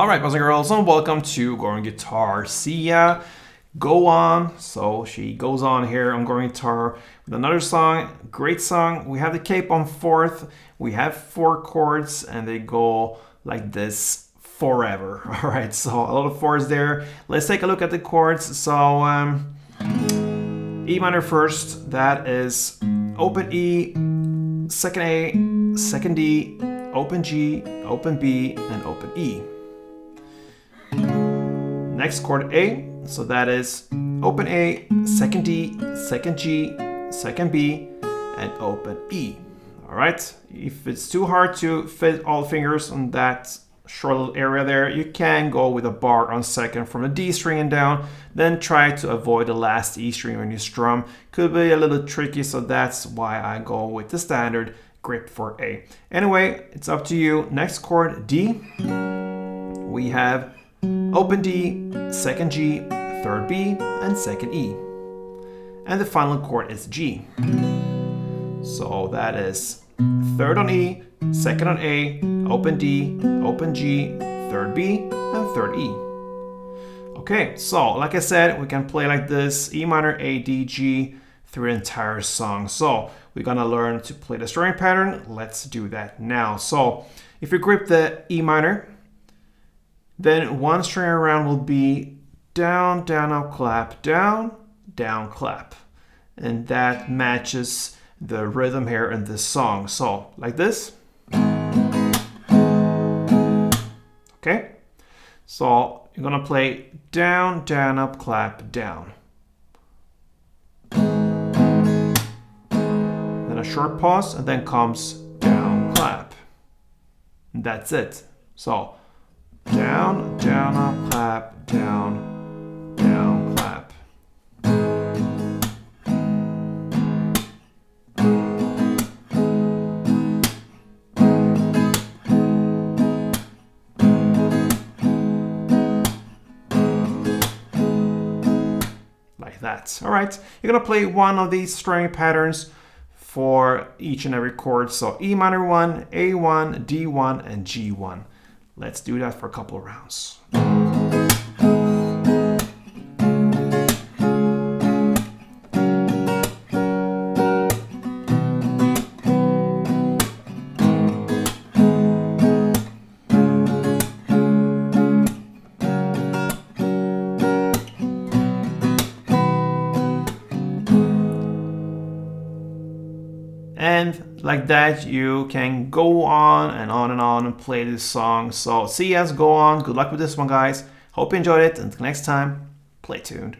Alright, boys and girls, and welcome to Going Guitar. SIA, go on. So she goes on here on Going Guitar with another song, great song. We have the cape on fourth, we have 4 chords, and they go like this forever. Alright, so a lot of fours there. Let's take a look at the chords. So E minor first, that is open E, second A, second D, open G, open B, and open E. Next chord A, so that is open A, second D, second G, second B, and open E. All right, if it's too hard to fit all fingers on that short little area there, you can go with a bar on second from the D string and down, then try to avoid the last E string when you strum. Could be a little tricky, so that's why I go with the standard grip for A. Anyway, it's up to you. Next chord, D. We have open D, second G, third B, and second E. And the final chord is G. So that is third on E, second on A, open D, open G, third B, and third E. Okay, so like I said, we can play like this, E minor, A, D, G, through the entire song. So we're gonna learn to play the strumming pattern. Let's do that now. So if you grip the E minor, then one string around will be down, down, up, clap, down, down, clap. And that matches the rhythm here in this song. So like this. Okay. So you're gonna play down, down, up, clap, down. Then a short pause, and then comes down, clap. And that's it. So down, down, up, clap, down, down, clap. Like that. All right, you're gonna play one of these strumming patterns for each and every chord. So E minor 1, A1, D1, and G1. Let's do that for a couple of rounds. And like that, you can go on and on and on and play this song. So see you guys, go on. Good luck with this one, guys. Hope you enjoyed it. Until next time, play tuned.